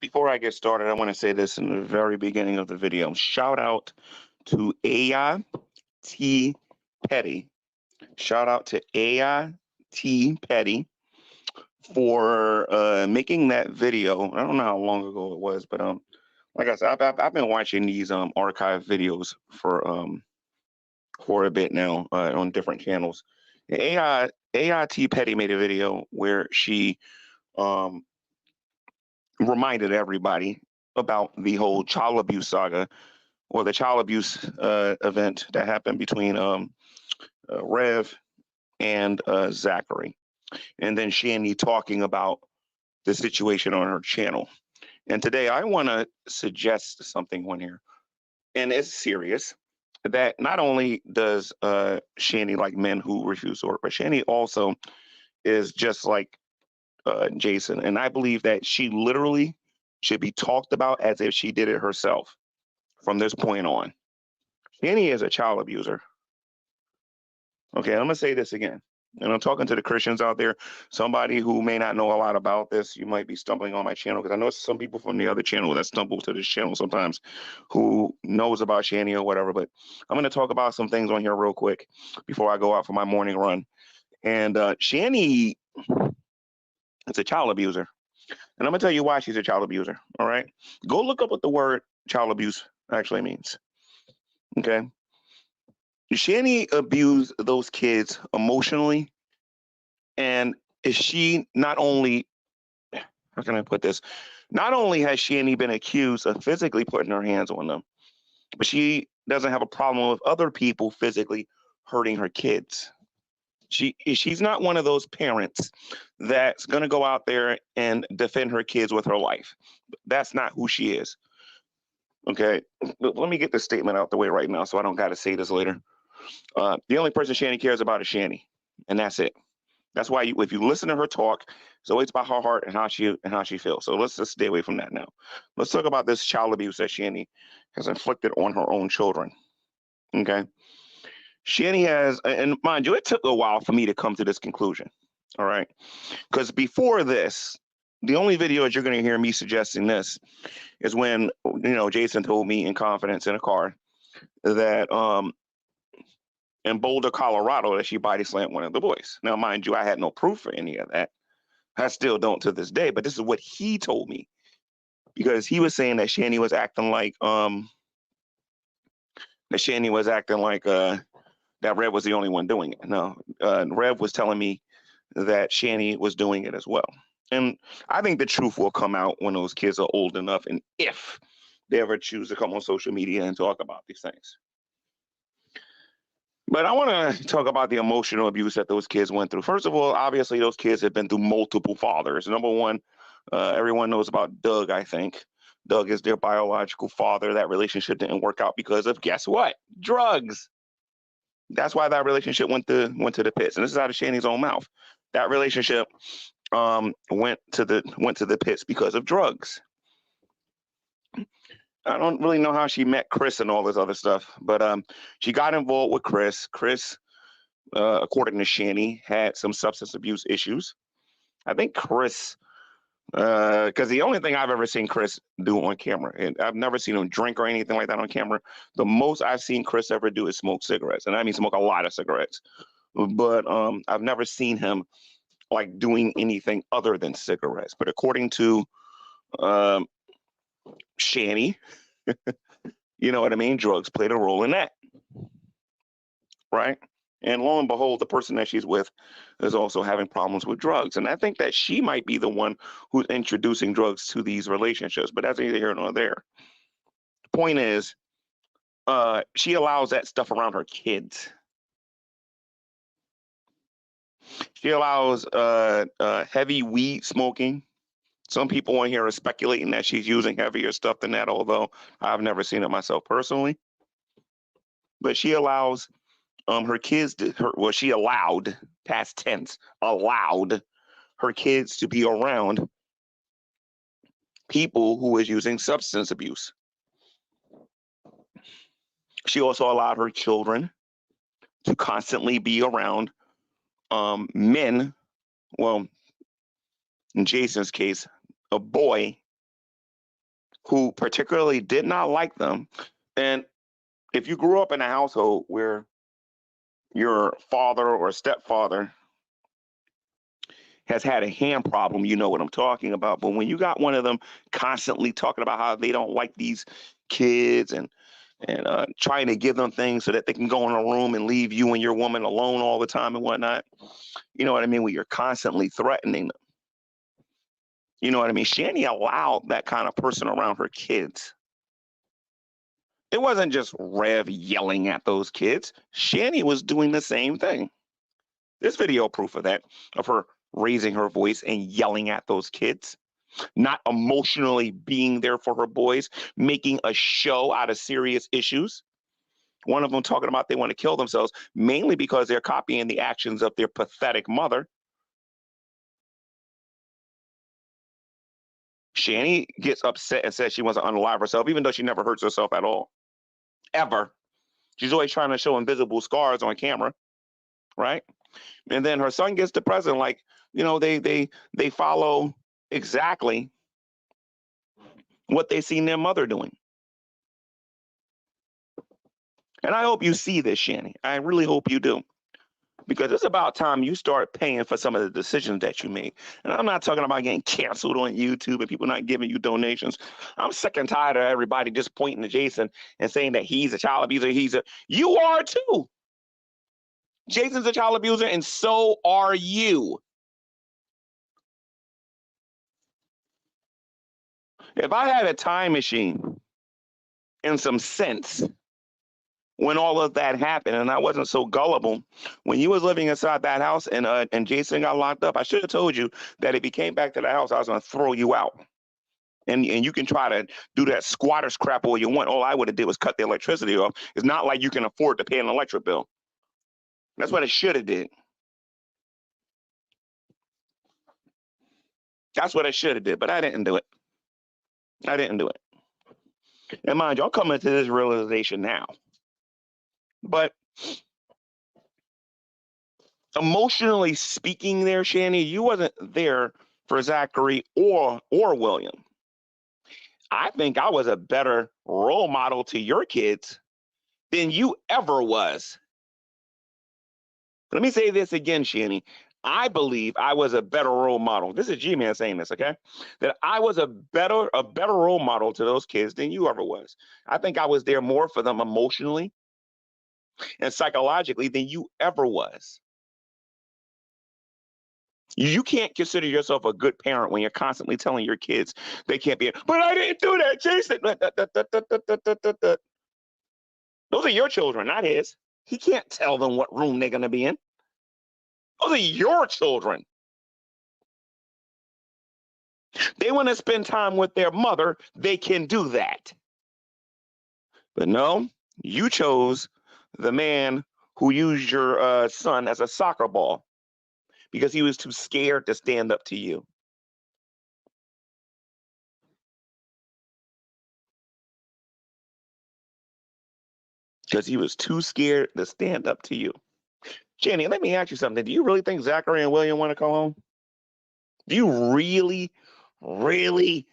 Before I get started, I want to say this in the very beginning of the video. Shout out to AI T Petty. Shout out to AI T Petty for making that video. I don't know how long ago it was, but like I said, I've been watching these archive videos for a bit now on different channels. AIT Petty made a video where she um reminded everybody about the whole child abuse saga or the child abuse event that happened between Rev and Zachary, and then Shanny talking about the situation on her channel. And today I want to suggest something on here, and it's serious. That not only does Shanny like men who refuse to work, but Shanny also is just like Jason. And I believe that she literally should be talked about as if she did it herself from this point on. Shanny is a child abuser. Okay, I'm going to say this again. And I'm talking to the Christians out there. Somebody who may not know a lot about this, you might be stumbling on my channel because I know some people from the other channel that stumble to this channel sometimes who knows about Shanny or whatever. But I'm going to talk about some things on here real quick before I go out for my morning run. And Shanny is a child abuser. And I'm going to tell you why she's a child abuser. All right. Go look up what the word child abuse actually means. Okay. Shanny abused those kids emotionally. And is she not only, how can I put this? Not only has Shanny been accused of physically putting her hands on them, but she doesn't have a problem with other people physically hurting her kids. She's not one of those parents that's going to go out there and defend her kids with her life. That's not who she is. Okay, let me get this statement out the way right now so I don't got to say this later. The only person Shanny cares about is Shanny, and that's it. That's why if you listen to her talk, it's always about her heart and how she feels. So let's just stay away from that now. Let's talk about this child abuse that Shanny has inflicted on her own children. Okay, Shanny has, and mind you, it took a while for me to come to this conclusion. All right, because before this, the only videos you're going to hear me suggesting this is when Jason told me in confidence in a car that in Boulder, Colorado, that she body slammed one of the boys. Now, mind you, I had no proof for any of that. I still don't to this day, but this is what he told me because he was saying that Shanny was acting like that Rev was the only one doing it. No, Rev was telling me that Shanny was doing it as well. And I think the truth will come out when those kids are old enough and if they ever choose to come on social media and talk about these things. But I want to talk about the emotional abuse that those kids went through. First of all, obviously, those kids have been through multiple fathers. Number one, everyone knows about Doug, I think. Doug is their biological father. That relationship didn't work out because of, guess what? Drugs. That's why that relationship went to the pits. And this is out of Shanny's own mouth. That relationship went to the pits because of drugs. I don't really know how she met Chris and all this other stuff, but she got involved with Chris. Chris, according to Shanny, had some substance abuse issues. I think Chris, because the only thing I've ever seen Chris do on camera, and I've never seen him drink or anything like that on camera. The most I've seen Chris ever do is smoke cigarettes, and I mean smoke a lot of cigarettes. But I've never seen him like doing anything other than cigarettes. But according to Shanny, you know what I mean? Drugs played a role in that, right? And lo and behold, the person that she's with is also having problems with drugs. And I think that she might be the one who's introducing drugs to these relationships, but that's neither here nor there. The point is, she allows that stuff around her kids. She allows heavy weed smoking. Some people on here are speculating that she's using heavier stuff than that, although I've never seen it myself personally. But she allows her kids she allowed, past tense, allowed her kids to be around people who was using substance abuse. She also allowed her children to constantly be around men, well, in Jason's case, a boy who particularly did not like them. And if you grew up in a household where your father or stepfather has had a hand problem, you know what I'm talking about. But when you got one of them constantly talking about how they don't like these kids and trying to give them things so that they can go in a room and leave you and your woman alone all the time and whatnot, you know what I mean? Where you're constantly threatening them. You know what I mean? Shanny allowed that kind of person around her kids. It wasn't just Rev yelling at those kids. Shanny was doing the same thing. There's video proof of that, of her raising her voice and yelling at those kids, not emotionally being there for her boys, making a show out of serious issues. One of them talking about they want to kill themselves, mainly because they're copying the actions of their pathetic mother. Shanny gets upset and says she wants to unalive herself, even though she never hurts herself at all. Ever. She's always trying to show invisible scars on camera, right? And then her son gets depressed and like, you know, they follow exactly what they seen their mother doing. And I hope you see this, Shanny. I really hope you do. Because it's about time you start paying for some of the decisions that you make. And I'm not talking about getting canceled on YouTube and people not giving you donations. I'm sick and tired of everybody just pointing to Jason and saying that he's a child abuser. You are too. Jason's a child abuser, and so are you. If I had a time machine and some sense when all of that happened, and I wasn't so gullible, when you was living inside that house and Jason got locked up, I should have told you that if he came back to the house, I was going to throw you out. And you can try to do that squatters crap all you want. All I would have did was cut the electricity off. It's not like you can afford to pay an electric bill. That's what it should have did. That's what I should have did, but I didn't do it. I didn't do it. And mind you, I'm coming to this realization now. But emotionally speaking there, Shanny, you wasn't there for Zachary or William. I think I was a better role model to your kids than you ever was. Let me say this again, Shanny. I believe I was a better role model. This is G-Man saying this, okay? That I was a better role model to those kids than you ever was. I think I was there more for them emotionally and psychologically than you ever was. You can't consider yourself a good parent when you're constantly telling your kids they can't be, but I didn't do that, Jason. Those are your children, not his. He can't tell them what room they're going to be in. Those are your children. They want to spend time with their mother, they can do that. But no, you chose the man who used your son as a soccer ball because he was too scared to stand up to you. Because he was too scared to stand up to you. Jenny, let me ask you something. Do you really think Zachary and William want to come home? Do you really, really,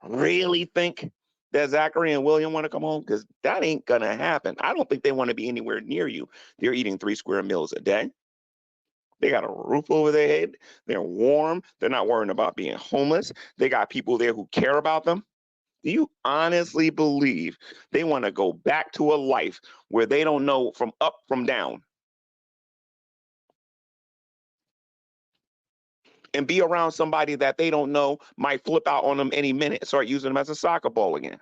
really think that Zachary and William want to come home? Because that ain't going to happen. I don't think they want to be anywhere near you. They're eating 3 square meals a day. They got a roof over their head. They're warm. They're not worrying about being homeless. They got people there who care about them. Do you honestly believe they want to go back to a life where they don't know from up from down and be around somebody that they don't know might flip out on them any minute, start using them as a soccer ball again?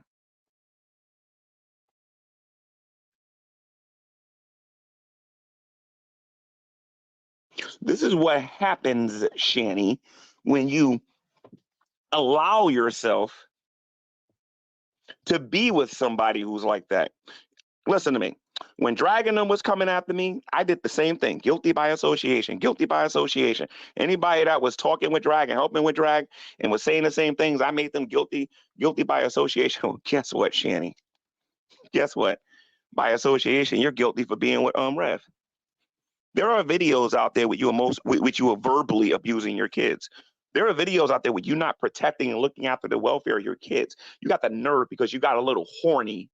This is what happens, Shanny, when you allow yourself to be with somebody who's like that. Listen to me. When Dragon was coming after me, I did the same thing. Guilty by association. Guilty by association. Anybody that was talking with Dragon, helping with Drag, and was saying the same things, I made them guilty by association. Well, guess what, Shanny? Guess what? By association, you're guilty for being with Rev. There are videos out there with you are verbally abusing your kids. There are videos out there where you're not protecting and looking after the welfare of your kids. You got the nerve because you got a little horny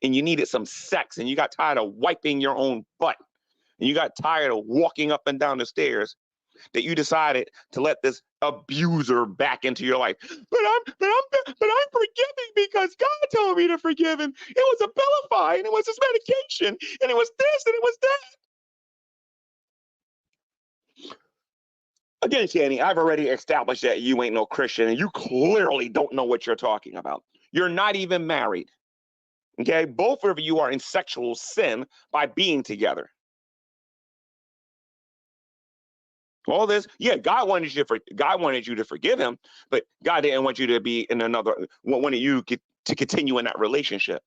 and you needed some sex and you got tired of wiping your own butt and you got tired of walking up and down the stairs that you decided to let this abuser back into your life. But I'm forgiving because God told me to forgive him. It was Abilify and it was his medication and it was this and it was that. Again, Shanny, I've already established that you ain't no Christian and you clearly don't know what you're talking about. You're not even married. Okay, both of you are in sexual sin by being together. All this, yeah, God wanted you to forgive him, but God didn't want you to be in another. Wanted you to continue in that relationship.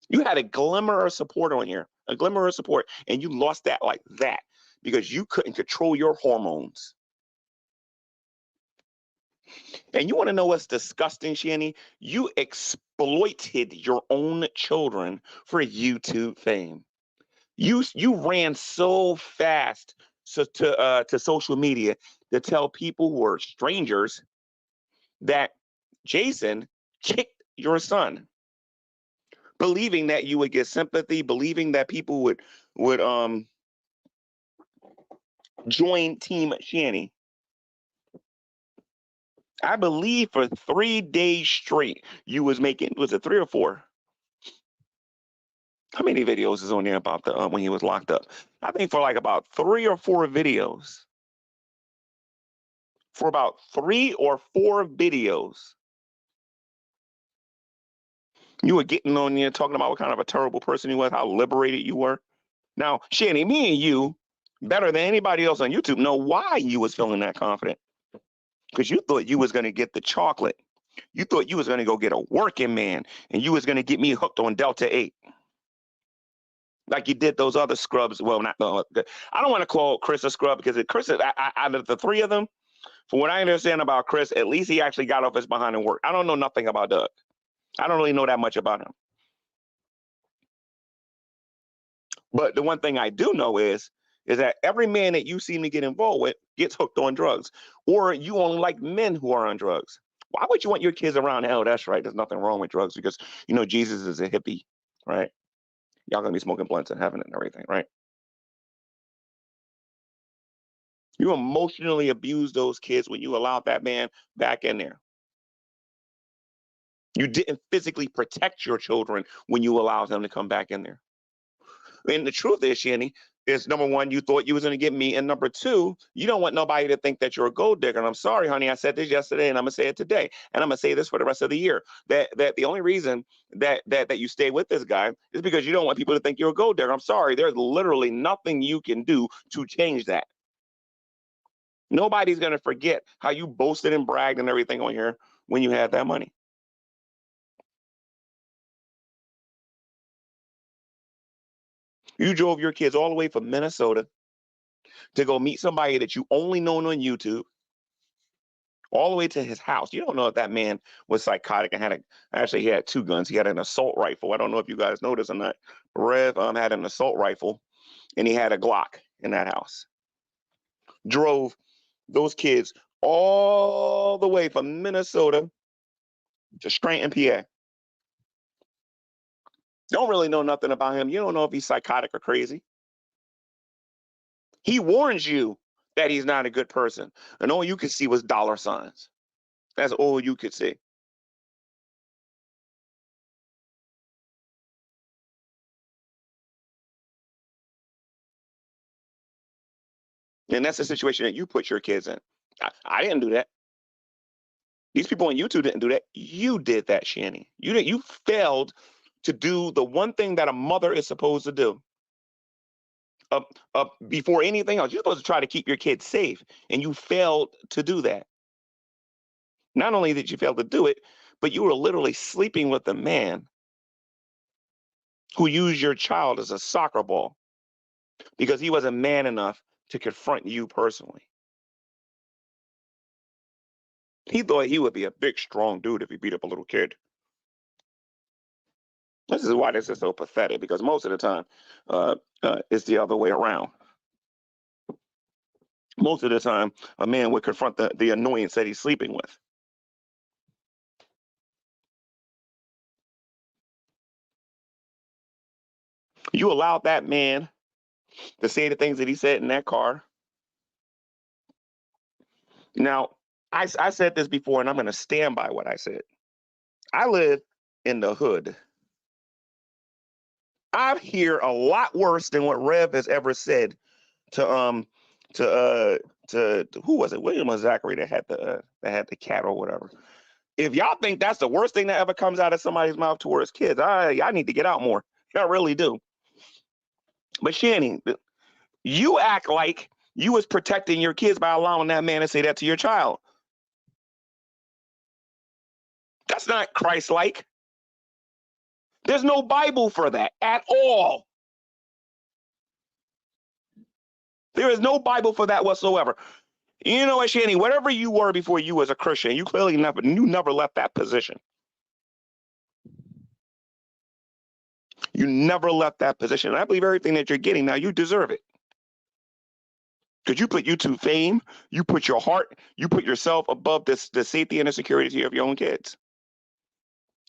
You had a glimmer of support on here, a glimmer of support, and you lost that like that because you couldn't control your hormones. And you want to know what's disgusting, Shanny? You exploited your own children for YouTube fame. You ran so fast to social media to tell people who were strangers that Jason kicked your son, believing that you would get sympathy, believing that people would join Team Shanny. I believe for 3 days straight you was making, was it 3 or 4? How many videos is on there about the when he was locked up? I think for like about 3 or 4 videos. For about 3 or 4 videos, you were getting on there talking about what kind of a terrible person you was, how liberated you were. Now, Shanny, me and you, better than anybody else on YouTube, know why you was feeling that confident. Because you thought you was going to get the chocolate. You thought you was going to go get a working man, and you was going to get me hooked on Delta 8. Like you did those other scrubs. Well, not I don't want to call Chris a scrub because Chris, out of the 3 of them, from what I understand about Chris, at least he actually got off his behind and worked. I don't know nothing about Doug. I don't really know that much about him. But the one thing I do know is that every man that you see me get involved with gets hooked on drugs, or you only like men who are on drugs. Why would you want your kids around? Hell, that's right. There's nothing wrong with drugs because, you know, Jesus is a hippie, right? Y'all gonna be smoking blunts in heaven and everything, right? You emotionally abused those kids when you allowed that man back in there. You didn't physically protect your children when you allowed them to come back in there. And the truth is, Shanny, is number one, you thought you was going to get me. And number two, you don't want nobody to think that you're a gold digger. And I'm sorry, honey, I said this yesterday and I'm going to say it today. And I'm going to say this for the rest of the year. That the only reason that you stay with this guy is because you don't want people to think you're a gold digger. I'm sorry. There's literally nothing you can do to change that. Nobody's going to forget how you boasted and bragged and everything on here when you had that money. You drove your kids all the way from Minnesota to go meet somebody that you only known on YouTube, all the way to his house. You don't know if that man was psychotic and actually he had 2 guns. He had an assault rifle. I don't know if you guys noticed or not. Rev had an assault rifle and he had a Glock in that house. Drove those kids all the way from Minnesota to Scranton, PA. Don't really know nothing about him. You don't know if he's psychotic or crazy. He warns you that he's not a good person. And all you could see was dollar signs. That's all you could see. And that's the situation that you put your kids in. I didn't do that. These people on YouTube didn't do that. You did that, Shanny. You failed to do the one thing that a mother is supposed to do. Before anything else, you're supposed to try to keep your kids safe, and you failed to do that. Not only did you fail to do it, but you were literally sleeping with a man who used your child as a soccer ball because he wasn't man enough to confront you personally. He thought he would be a big, strong dude if he beat up a little kid. This is why this is so pathetic, because most of the time it's the other way around. Most of the time, a man would confront the annoyance that he's sleeping with. You allowed that man to say the things that he said in that car. Now, I said this before, and I'm going to stand by what I said. I live in the hood. I hear a lot worse than what Rev has ever said to to uh to who was it? William or Zachary that had the cat or whatever. If y'all think that's the worst thing that ever comes out of somebody's mouth towards kids, I need to get out more. I really do. But Shanny, you act like you was protecting your kids by allowing that man to say that to your child. That's not Christ-like. There's no Bible for that at all. There is no Bible for that whatsoever. You know what, Shanny? Whatever you were before you was a Christian, you clearly never left that position. You never left that position. And I believe everything that you're getting now, you deserve it. Because you put YouTube fame, you put your heart, you put yourself above the safety and the security of your own kids.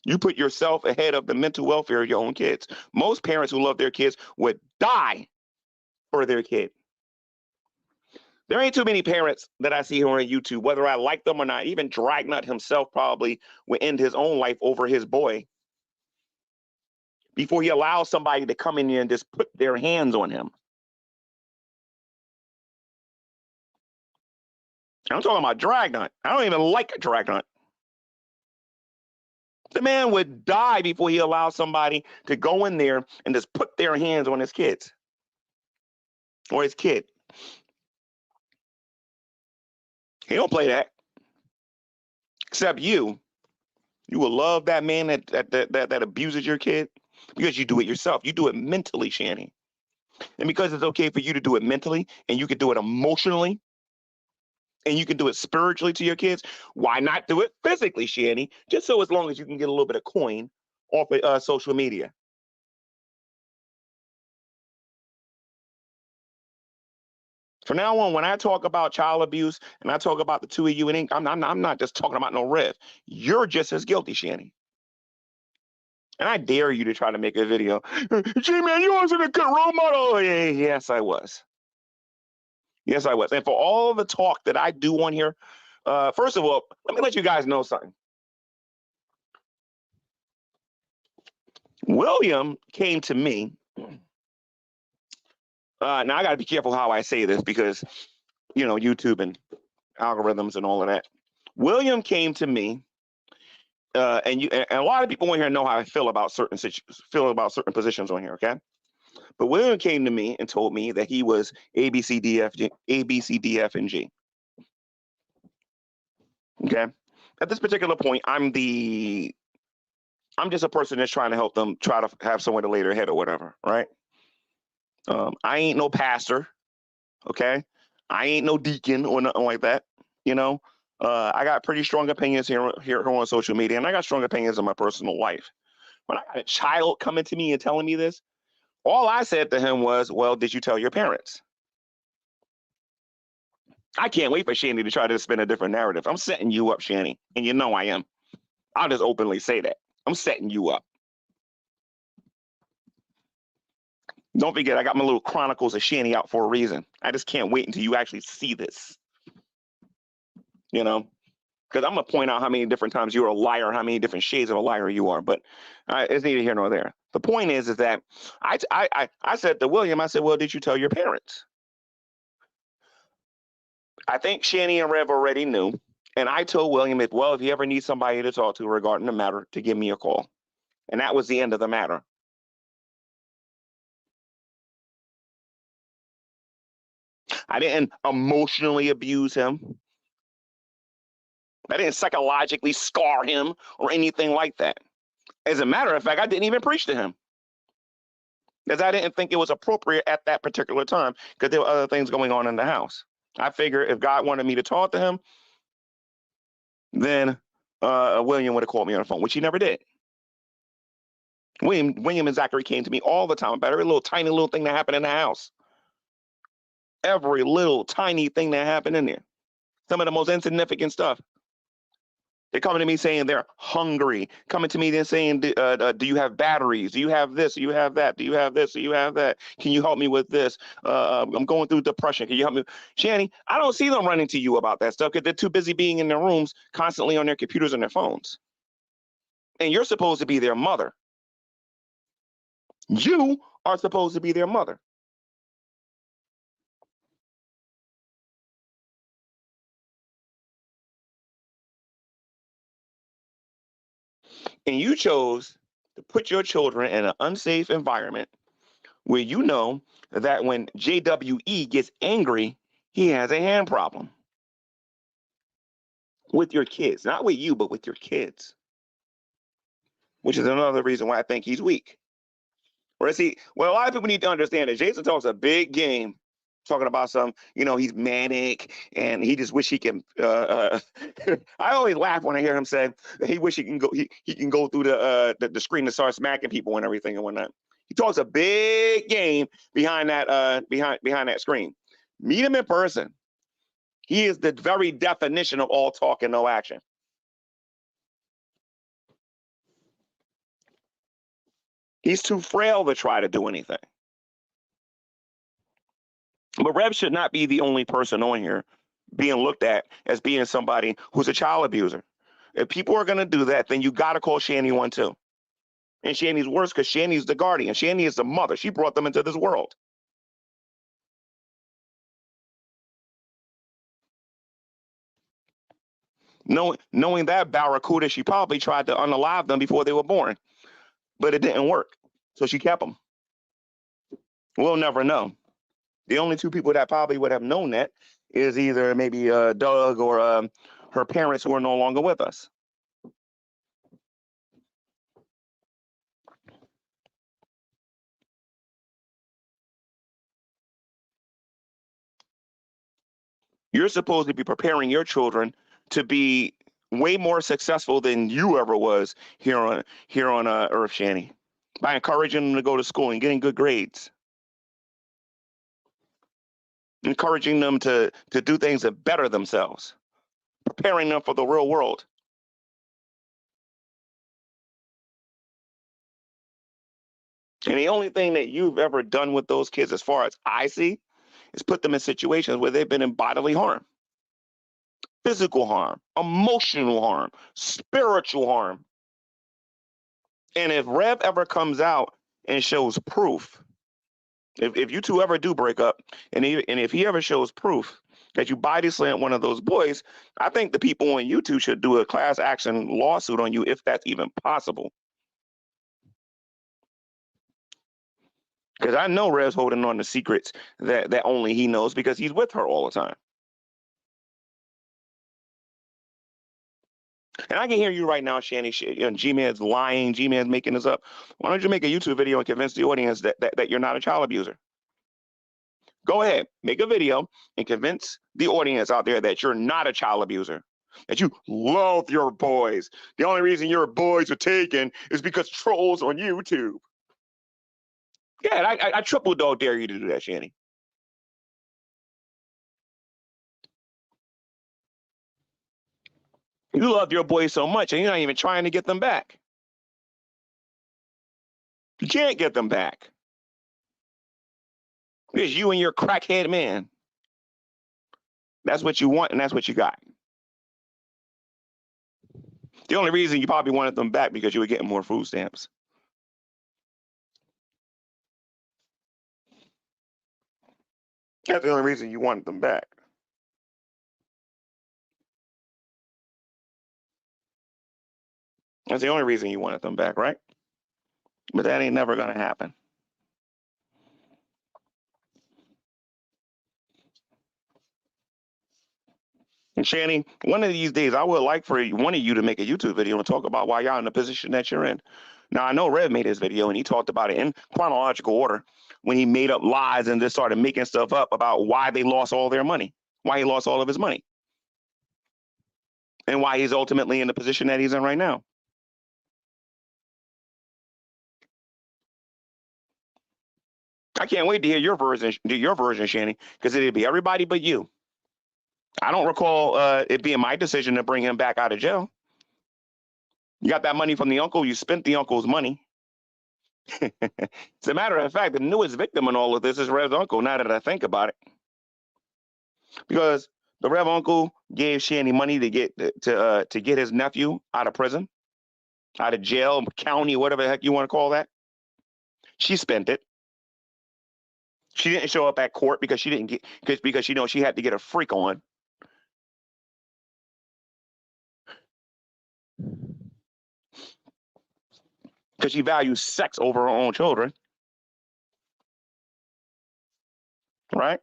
You put yourself ahead of the mental welfare of your own kids. Most parents who love their kids would die for their kid. There ain't too many parents that I see here on YouTube, whether I like them or not. Even Dragnut himself probably would end his own life over his boy before he allows somebody to come in here and just put their hands on him. I'm talking about Dragnut. I don't even like Dragnut. The man would die before he allows somebody to go in there and just put their hands on his kids or his kid. He don't play that. Except you will love that man that abuses your kid because you do it yourself. You do it mentally, Shanny. And because it's okay for you to do it mentally and you can do it emotionally and you can do it spiritually to your kids, why not do it physically, Shanny? Just so as long as you can get a little bit of coin off of social media. From now on, when I talk about child abuse and I talk about the two of you, I'm not just talking about no Rev. You're just as guilty, Shanny. And I dare you to try to make a video. Gee, man, you wasn't a good role model. Yes, I was. Yes, I was. And for all the talk that I do on here, first of all, let me let you guys know something. William came to me. Now I got to be careful how I say this because, you know, YouTube and algorithms and all of that. William came to me, and a lot of people on here know how I feel about certain positions on here. Okay, but William came to me and told me that he was A B C D F and G. Okay, at this particular point, I'm just a person that's trying to help them try to have somewhere to lay their head or whatever, right? I ain't no pastor, okay? I ain't no deacon or nothing like that, you know? I got pretty strong opinions here on social media, and I got strong opinions in my personal life. When I got a child coming to me and telling me this, all I said to him was, well, did you tell your parents? I can't wait for Shanny to try to spin a different narrative. I'm setting you up, Shanny, and you know I am. I'll just openly say that. I'm setting you up. Don't forget, I got my little Chronicles of Shanny out for a reason. I just can't wait until you actually see this. You know? Because I'm going to point out how many different times you're a liar, how many different shades of a liar you are. But it's neither here nor there. The point is that I said to William, I said, well, did you tell your parents? I think Shanny and Rev already knew. And I told William, if you ever need somebody to talk to regarding the matter, to give me a call. And that was the end of the matter. I didn't emotionally abuse him. I didn't psychologically scar him or anything like that. As a matter of fact, I didn't even preach to him because I didn't think it was appropriate at that particular time because there were other things going on in the house. I figured if God wanted me to talk to him, then William would have called me on the phone, which he never did. William and Zachary came to me all the time about every little tiny little thing that happened in the house. every little tiny thing that happened in there. Some of the most insignificant stuff. They're coming to me saying they're hungry. Coming to me then saying, do you have batteries? Do you have this? Do you have that? Do you have this? Do you have that? Can you help me with this? I'm going through depression. Can you help me? Shanny, I don't see them running to you about that stuff because they're too busy being in their rooms, constantly on their computers and their phones. And you're supposed to be their mother. You are supposed to be their mother. And you chose to put your children in an unsafe environment where you know that when JWE gets angry, he has a hand problem with your kids, not with you, but with your kids, which is another reason why I think he's weak. Or is he? Well, a lot of people need to understand that Jason talks a big game, talking about some, he's manic and he just wish he can. I always laugh when I hear him say that he wish he can go. He can go through the screen and start smacking people and everything and whatnot. He talks a big game behind that behind that screen. Meet him in person. He is the very definition of all talk and no action. He's too frail to try to do anything. But Rev should not be the only person on here being looked at as being somebody who's a child abuser. If people are going to do that, then you got to call Shanny one too. And Shanny's worse because Shanny's the guardian. Shanny is the mother. She brought them into this world. Knowing that Barracuda, she probably tried to unalive them before they were born, but it didn't work. So she kept them. We'll never know. The only two people that probably would have known that is either maybe Doug or her parents who are no longer with us. You're supposed to be preparing your children to be way more successful than you ever was here on Earth, Shanny, by encouraging them to go to school and getting good grades, encouraging them to do things that better themselves, preparing them for the real world. And the only thing that you've ever done with those kids, as far as I see, is put them in situations where they've been in bodily harm, physical harm, emotional harm, spiritual harm. And if Rev ever comes out and shows proof, if you two ever do break up, and if he ever shows proof that you body slammed one of those boys, I think the people on YouTube should do a class action lawsuit on you if that's even possible. Because I know Rev's holding on to secrets that only he knows because he's with her all the time. And I can hear you right now, Shanny. G-Man's lying. G-Man's making this up. Why don't you make a YouTube video and convince the audience that you're not a child abuser? Go ahead, make a video and convince the audience out there that you're not a child abuser, that you love your boys. The only reason your boys are taken is because trolls on YouTube. Yeah, I triple dog dare you to do that, Shanny. You love your boys so much and you're not even trying to get them back. You can't get them back. It's you and your crackhead man. That's what you want and that's what you got. The only reason you probably wanted them back because you were getting more food stamps. That's the only reason you wanted them back. That's the only reason you wanted them back, right? But that ain't never going to happen. And Shanny, one of these days, I would like for one of you to make a YouTube video and talk about why y'all in the position that you're in. Now, I know Rev made his video and he talked about it in chronological order when he made up lies and just started making stuff up about why they lost all their money, why he lost all of his money, and why he's ultimately in the position that he's in right now. I can't wait to hear your version, Shanny, because it'd be everybody but you. I don't recall it being my decision to bring him back out of jail. You got that money from the uncle. You spent the uncle's money. As a matter of fact, the newest victim in all of this is Rev's uncle. Now that I think about it, because the Rev uncle gave Shanny money to get his nephew out of prison, out of jail, county, whatever the heck you want to call that. She spent it. She didn't show up at court because she didn't get because she had to get a freak on. Because she values sex over her own children. Right?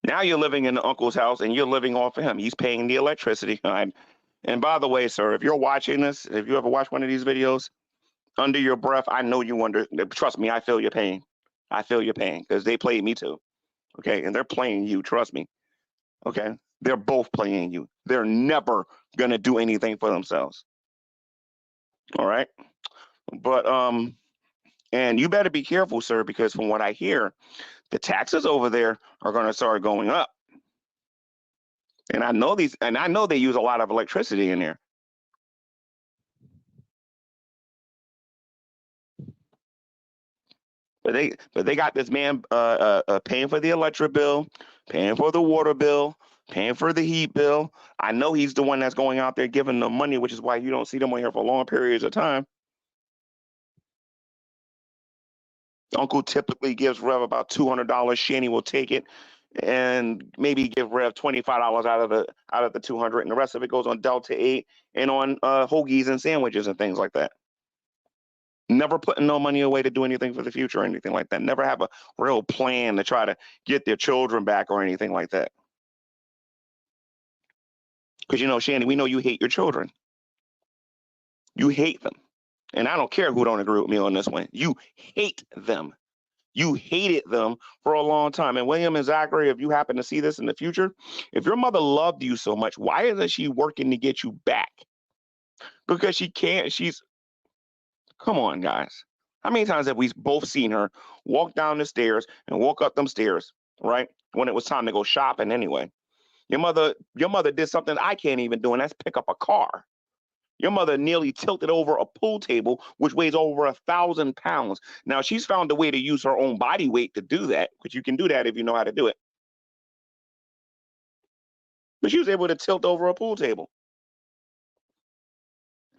Now you're living in the uncle's house and you're living off of him. He's paying the electricity. And by the way, sir, if you're watching this, if you ever watch one of these videos, under your breath, I know you wonder. Trust me, I feel your pain. I feel your pain because they played me too. Okay. And they're playing you. Trust me. Okay. They're both playing you. They're never going to do anything for themselves. All right. But, and you better be careful, sir, because from what I hear, the taxes over there are going to start going up. And I know they use a lot of electricity in there. But they got this man paying for the electric bill, paying for the water bill, paying for the heat bill. I know he's the one that's going out there giving them money, which is why you don't see them on here for long periods of time. Uncle typically gives Rev about $200. Shanny will take it and maybe give Rev $25 out of the 200, and the rest of it goes on Delta 8 and on hoagies and sandwiches and things like that. Never putting no money away to do anything for the future or anything like that. Never have a real plan to try to get their children back or anything like that. Because, Shanny, we know you hate your children. You hate them. And I don't care who don't agree with me on this one. You hate them. You hated them for a long time. And William and Zachary, if you happen to see this in the future, if your mother loved you so much, why isn't she working to get you back? Because she can't. Come on, guys. How many times have we both seen her walk down the stairs and walk up them stairs, right? When it was time to go shopping anyway. Your mother did something I can't even do, and that's pick up a car. Your mother nearly tilted over a pool table, which weighs over 1,000 pounds. Now, she's found a way to use her own body weight to do that, but you can do that if you know how to do it. But she was able to tilt over a pool table.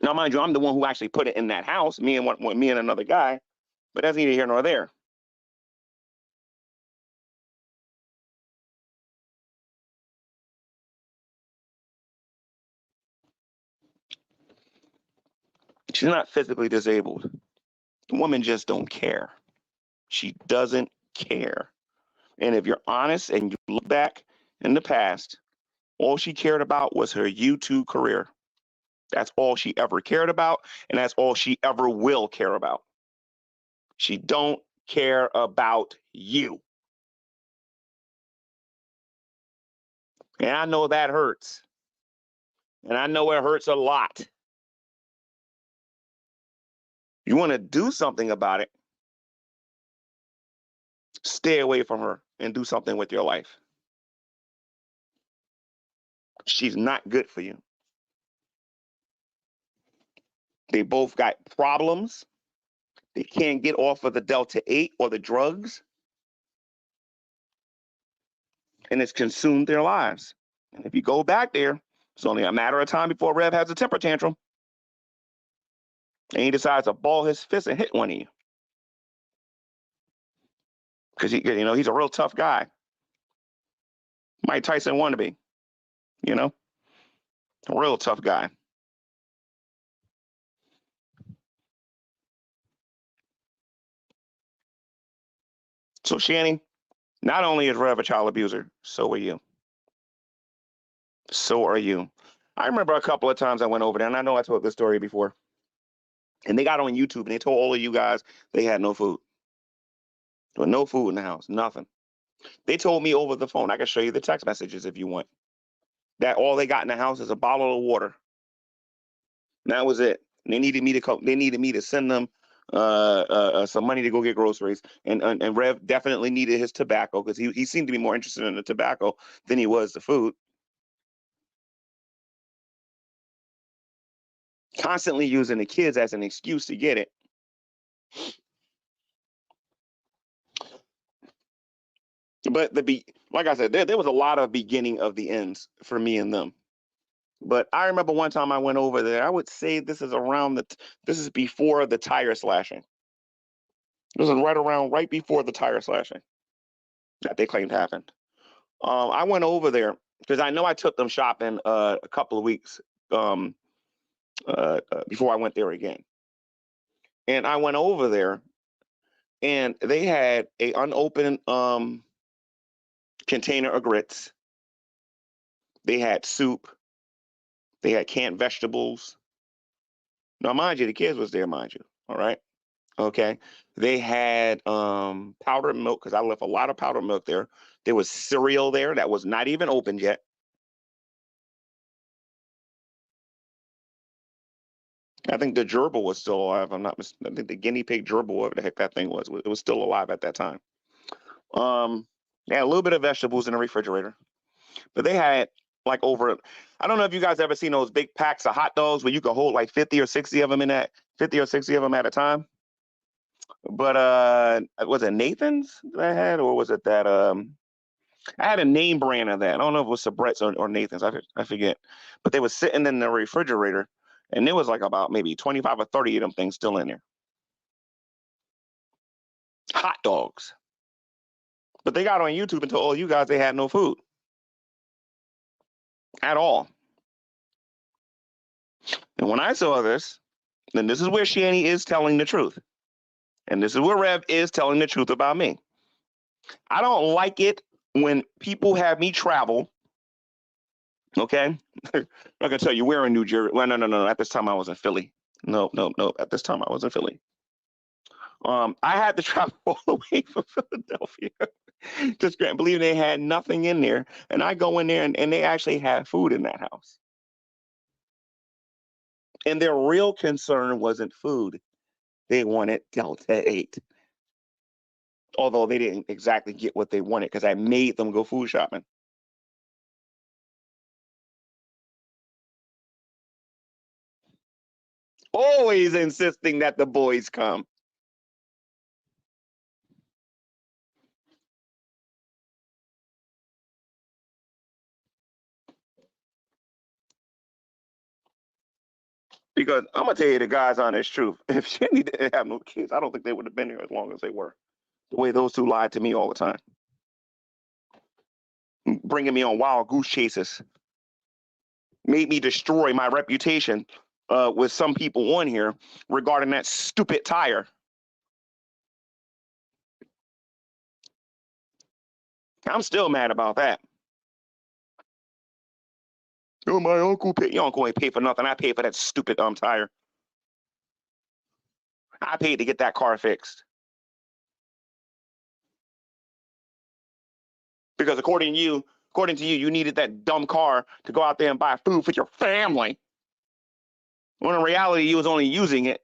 Now, mind you, I'm the one who actually put it in that house, me and another guy, but that's neither here nor there. She's not physically disabled. The woman just don't care. She doesn't care. And if you're honest and you look back in the past, all she cared about was her YouTube career. That's all she ever cared about, and that's all she ever will care about. She don't care about you. And I know that hurts. And I know it hurts a lot. You want to do something about it, stay away from her and do something with your life. She's not good for you. They both got problems. They can't get off of the Delta 8 or the drugs. And it's consumed their lives. And if you go back there, it's only a matter of time before Rev has a temper tantrum. And he decides to ball his fist and hit one of you. Because he's a real tough guy. Mike Tyson wannabe. A real tough guy. So Shanny, not only is Rev a child abuser, so are you. So are you. I remember a couple of times I went over there, and I know I told this story before. And they got on YouTube and they told all of you guys they had no food. There was no food in the house, nothing. They told me over the phone. I can show you the text messages if you want. that all they got in the house is a bottle of water. And that was it. And they needed me to come. They needed me to send them some money to go get groceries. And Rev definitely needed his tobacco because he seemed to be more interested in the tobacco than he was the food. Constantly using the kids as an excuse to get it. But like I said, there was a lot of beginning of the ends for me and them. But I remember one time I went over there. I would say this is this is before the tire slashing. This is right before the tire slashing that they claimed happened. I went over there because I know I took them shopping a couple of weeks before I went there again. And I went over there, and they had a unopened container of grits. They had soup. They had canned vegetables. Now, mind you, the kids was there, mind you. All right. Okay. They had powdered milk because I left a lot of powdered milk there. There was cereal there that was not even opened yet. I think the gerbil was still alive. I'm not mistaken. I think the guinea pig gerbil, whatever the heck that thing was, it was still alive at that time. Yeah, a little bit of vegetables in the refrigerator, but they had like over. I don't know if you guys ever seen those big packs of hot dogs where you could hold like 50 or 60 of them in that 50 or 60 of them at a time. But was it Nathan's that I had, or was it that I had a name brand of that. I don't know if it was Sabrett's or Nathan's. I forget. But they were sitting in the refrigerator, and there was like about maybe 25 or 30 of them things still in there. Hot dogs. But they got on YouTube and told all you guys they had no food at all. And when I saw this, then this is where Shanny is telling the truth. And this is where Rev is telling the truth about me. I don't like it when people have me travel. Okay? I'm not going to tell you we're in New Jersey. Well, no. At this time, I was in Philly. No. At this time, I was in Philly. I had to travel all the way from Philadelphia. Just can't believe they had nothing in there. And I go in there and they actually had food in that house. And their real concern wasn't food. They wanted Delta 8. Although they didn't exactly get what they wanted because I made them go food shopping. Always insisting that the boys come. Because I'm gonna tell you the God's honest truth. If Shanny didn't have no kids, I don't think they would have been here as long as they were. The way those two lied to me all the time, bringing me on wild goose chases, made me destroy my reputation with some people on here regarding that stupid tire. I'm still mad about that. Oh, my uncle paid. Your uncle ain't pay for nothing. I paid for that stupid tire. I paid to get that car fixed. Because according to you, you needed that dumb car to go out there and buy food for your family. When in reality, you was only using it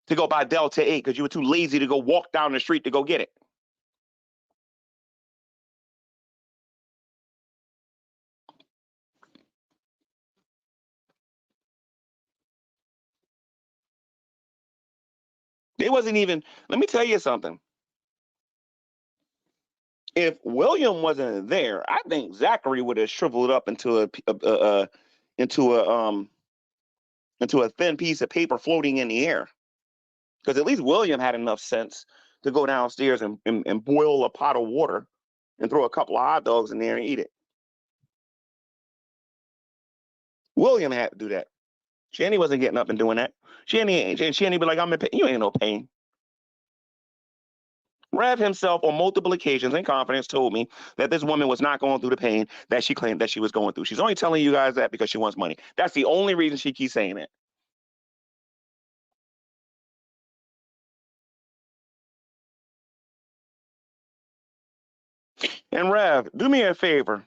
to go buy Delta 8 because you were too lazy to go walk down the street to go get it. It wasn't even, let me tell you something. If William wasn't there, I think Zachary would have shriveled up into a thin piece of paper floating in the air. Because at least William had enough sense to go downstairs and boil a pot of water and throw a couple of hot dogs in there and eat it. William had to do that. Shanny wasn't getting up and doing that. Shanny be like, I'm in pain. You ain't no pain. Rev himself on multiple occasions in confidence told me that this woman was not going through the pain that she claimed that she was going through. She's only telling you guys that because she wants money. That's the only reason she keeps saying it. And Rev, do me a favor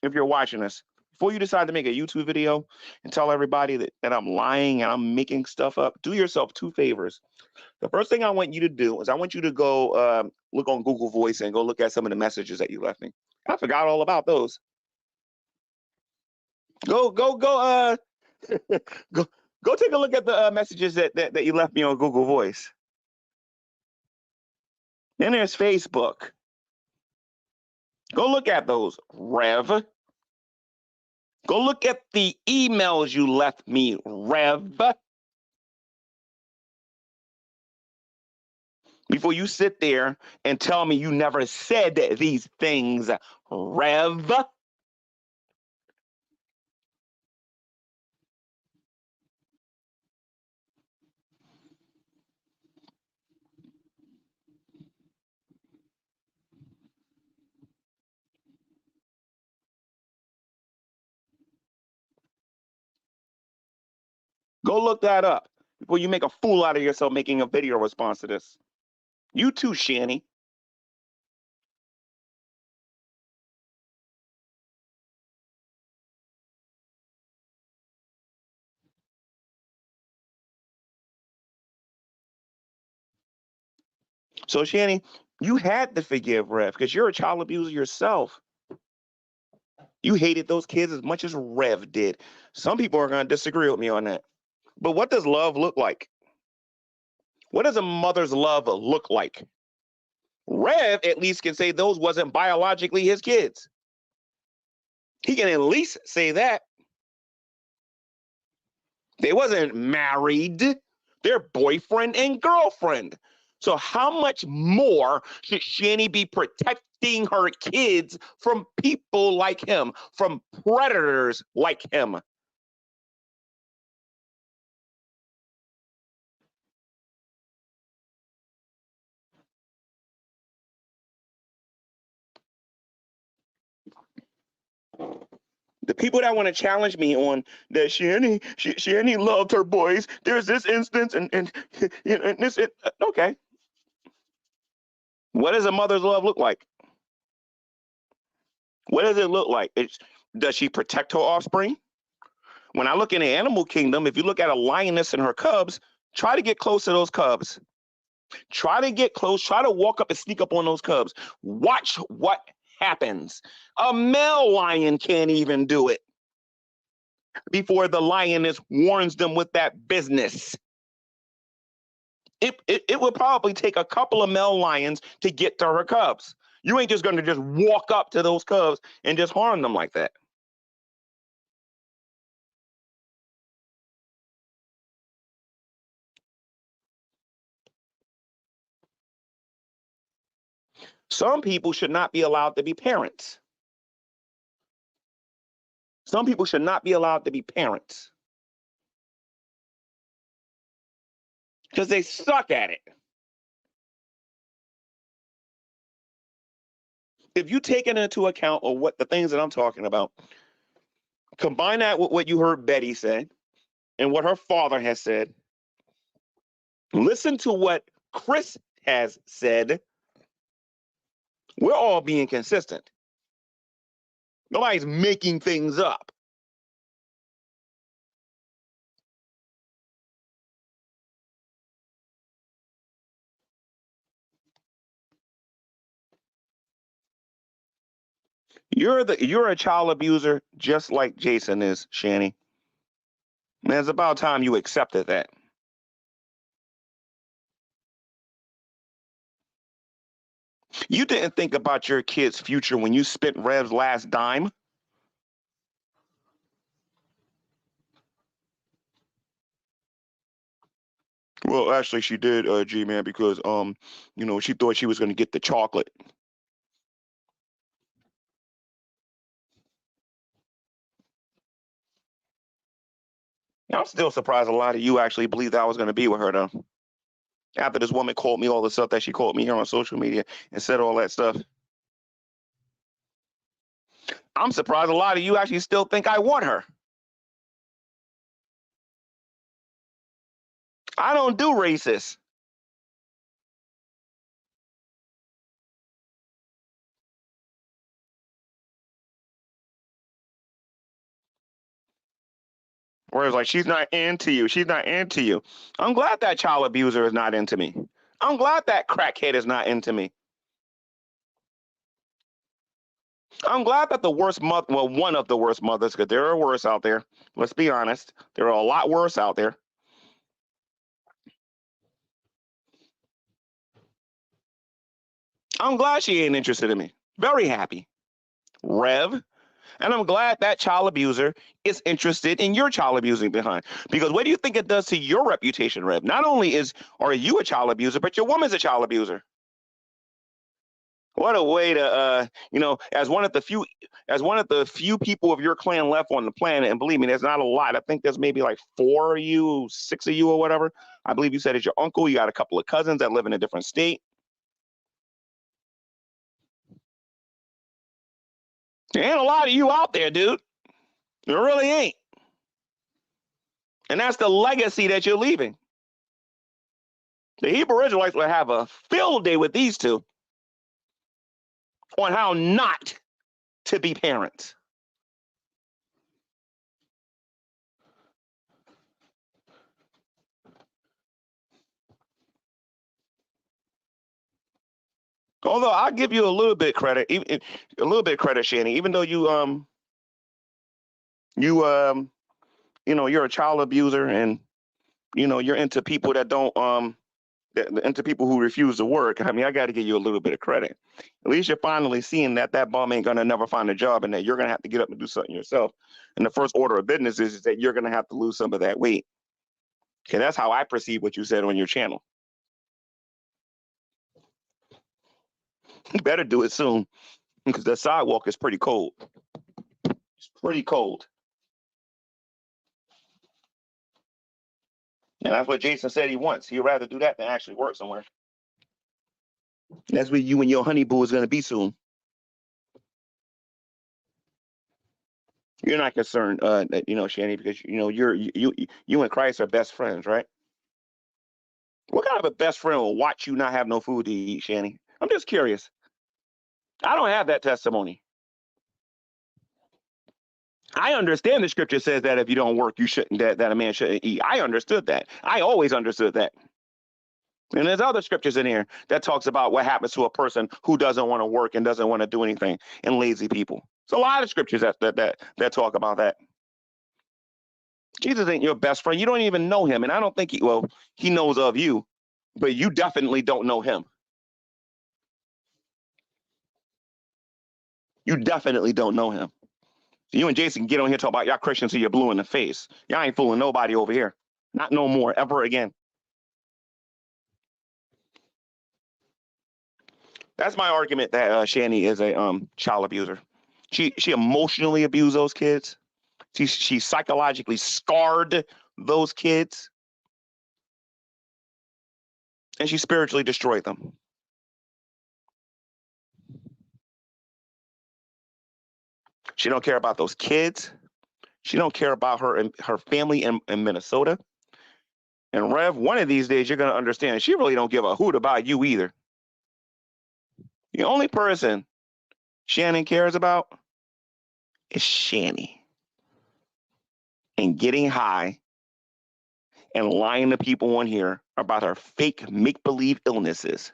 if you're watching this. before you decide to make a YouTube video and tell everybody that I'm lying and I'm making stuff up, do yourself two favors. The first thing I want you to do is I want you to go look on Google Voice and go look at some of the messages that you left me. I forgot all about those. Go go go take a look at the messages that you left me on Google Voice. Then there's Facebook. Go look at those, Rev. Go look at the emails you left me, Rev. Before you sit there and tell me you never said these things, Rev. Go look that up before you make a fool out of yourself making a video response to this. You too, Shanny. So, Shanny, you had to forgive Rev because you're a child abuser yourself. You hated those kids as much as Rev did. Some people are going to disagree with me on that. But what does love look like? What does a mother's love look like? Rev at least can say those wasn't biologically his kids. He can at least say that. They wasn't married. They're boyfriend and girlfriend. So how much more should Shanny be protecting her kids from people like him, from predators like him? The people that want to challenge me on that Shanny loved her boys. There's this instance and this okay. What does a mother's love look like? What does it look like? Does she protect her offspring? When I look in the animal kingdom, if you look at a lioness and her cubs, try to get close to those cubs. Try to get close. Try to walk up and sneak up on those cubs. Watch what happens. A male lion can't even do it before the lioness warns them with that business. It would probably take a couple of male lions to get to her cubs. You ain't just going to just walk up to those cubs and just harm them like that. Some people should not be allowed to be parents. Some people should not be allowed to be parents because they suck at it. If you take it into account of what the things that I'm talking about, combine that with what you heard Betty say and what her father has said, listen to what Chris has said, we're all being consistent. Nobody's making things up. You're a child abuser just like Jason is, Shanny. And it's about time you accepted that. You didn't think about your kid's future when you spent Rev's last dime. Well, actually, she did, G-Man, because she thought she was going to get the chocolate. I'm still surprised a lot of you actually believed I was going to be with her, though. After this woman called me all the stuff that she called me here on social media and said all that stuff. I'm surprised a lot of you actually still think I want her. I don't do racist. Where it's like, she's not into you. She's not into you. I'm glad that child abuser is not into me. I'm glad that crackhead is not into me. I'm glad that the worst mother, well, one of the worst mothers, because there are worse out there. Let's be honest. There are a lot worse out there. I'm glad she ain't interested in me. Very happy. Rev. And I'm glad that child abuser is interested in your child abusing behind. Because what do you think it does to your reputation, Rev? Not only are you a child abuser, but your woman's a child abuser. What a way to, as one of the few people of your clan left on the planet, and believe me, there's not a lot. I think there's maybe like 4 of you, 6 of you, or whatever. I believe you said it's your uncle. You got a couple of cousins that live in a different state. There ain't a lot of you out there, dude. There really ain't. And that's the legacy that you're leaving. The Hebrew Israelites will have a field day with these two on how not to be parents. Although I'll give you a little bit credit, Shanny. Even though you're a child abuser, and you're into people that don't into people who refuse to work. I mean, I got to give you a little bit of credit. At least you're finally seeing that bum ain't gonna never find a job, and that you're gonna have to get up and do something yourself. And the first order of business is that you're gonna have to lose some of that weight. Okay, that's how I perceive what you said on your channel. You better do it soon, because the sidewalk is pretty cold. It's pretty cold. And that's what Jason said he wants. He'd rather do that than actually work somewhere. That's where you and your honey boo is going to be soon. You're not concerned, Shanny, because you and Christ are best friends, right? What kind of a best friend will watch you not have no food to eat, Shanny? I'm just curious. I don't have that testimony. I understand the scripture says that if you don't work, you shouldn't, that a man shouldn't eat. I understood that. I always understood that. And there's other scriptures in here that talks about what happens to a person who doesn't want to work and doesn't want to do anything, and lazy people. There's a lot of scriptures that talk about that. Jesus ain't your best friend. You don't even know him. And I don't think he knows of you, but you definitely don't know him. You definitely don't know him. So you and Jason get on here talk about y'all Christians, so you're blue in the face. Y'all ain't fooling nobody over here. Not no more, ever again. That's my argument that Shanny is a child abuser. She emotionally abused those kids. She psychologically scarred those kids. And she spiritually destroyed them. She don't care about those kids. She don't care about her family in Minnesota. And Rev, one of these days you're gonna understand she really don't give a hoot about you either. The only person Shannon cares about is Shanny. And getting high and lying to people on here about her fake make-believe illnesses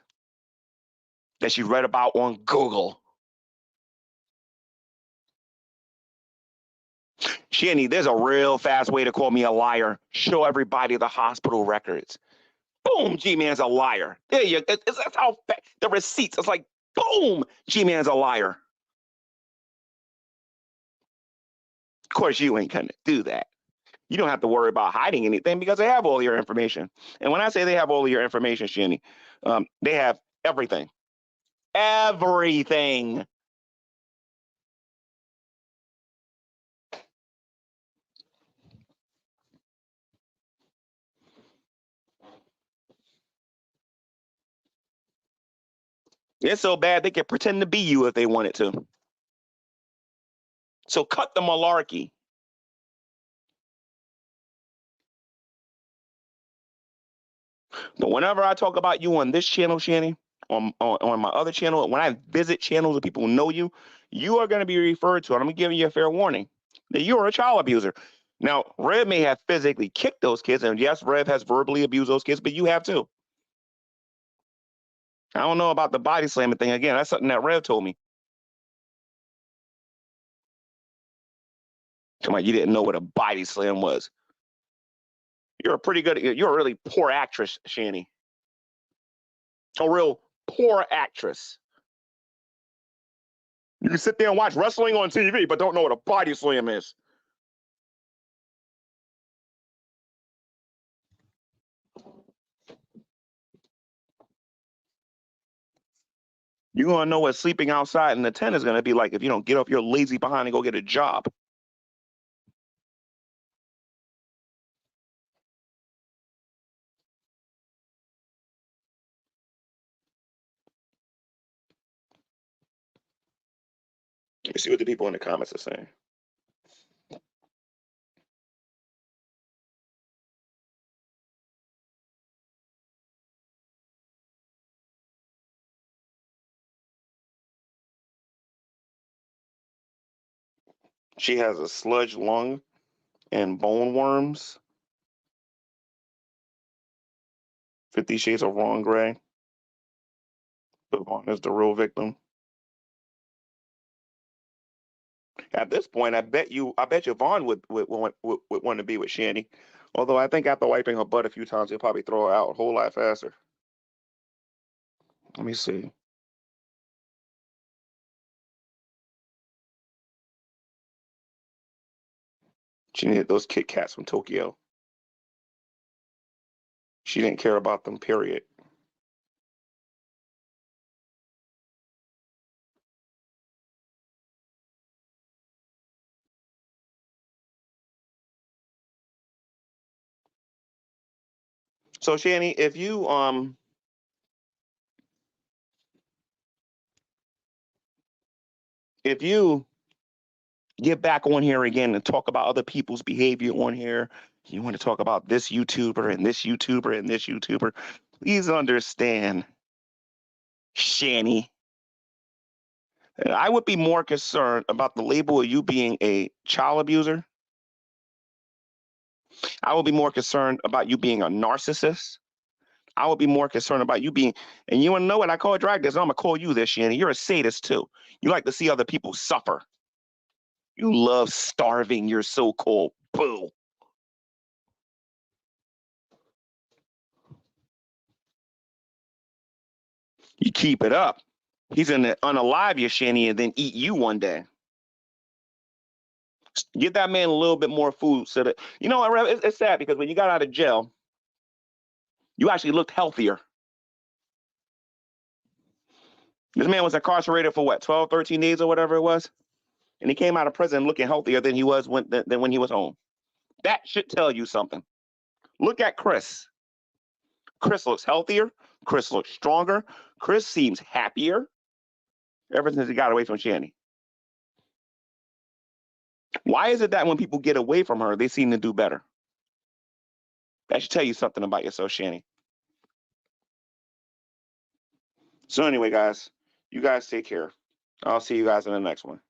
that she read about on Google. Shanny, there's a real fast way to call me a liar. Show everybody the hospital records. Boom, G-Man's a liar. There you go. That's how the receipts. It's like, boom, G-Man's a liar. Of course, you ain't gonna do that. You don't have to worry about hiding anything because they have all your information. And when I say they have all your information, Shanny, they have everything. Everything. It's so bad they can pretend to be you if they wanted to. So cut the malarkey. But whenever I talk about you on this channel, Shanny, on my other channel, when I visit channels of people who know you, you are going to be referred to, and I'm giving you a fair warning, that you are a child abuser. Now, Rev may have physically kicked those kids, and yes, Rev has verbally abused those kids, but you have too. I don't know about the body slamming thing. Again, that's something that Rev told me. Come on, you didn't know what a body slam was. You're a really poor actress, Shanny. A real poor actress. You can sit there and watch wrestling on TV, but don't know what a body slam is. You're going to know what sleeping outside in the tent is going to be like if you don't get off your lazy behind and go get a job. Let me see what the people in the comments are saying. She has a sludge lung and bone worms. 50 Shades of Ron Gray. Vaughn is the real victim. At this point, I bet you Vaughn would want to be with Shanny. Although I think after wiping her butt a few times, he'll probably throw her out a whole lot faster. Let me see. She needed those Kit Kats from Tokyo. She didn't care about them, period. So Shanny, if you get back on here again and talk about other people's behavior on here, you want to talk about this YouTuber and this YouTuber and this YouTuber, please understand, Shanny, I would be more concerned about the label of you being a child abuser. I would be more concerned about you being a narcissist. I would be more concerned about you being, and you want to know what I call drag this? I'm going to call you this, Shanny. You're a sadist too. You like to see other people suffer. You love starving your so-called boo. You keep it up. He's going to unalive you, Shanny, and then eat you one day. Give that man a little bit more food so that, you know what, it's sad because when you got out of jail, you actually looked healthier. This man was incarcerated for what, 12, 13 days or whatever it was? And he came out of prison looking healthier than he was than when he was home. That should tell you something. Look at Chris. Chris looks healthier. Chris looks stronger. Chris seems happier ever since he got away from Shanny. Why is it that when people get away from her, they seem to do better? That should tell you something about yourself, Shanny. So anyway, guys, you guys take care. I'll see you guys in the next one.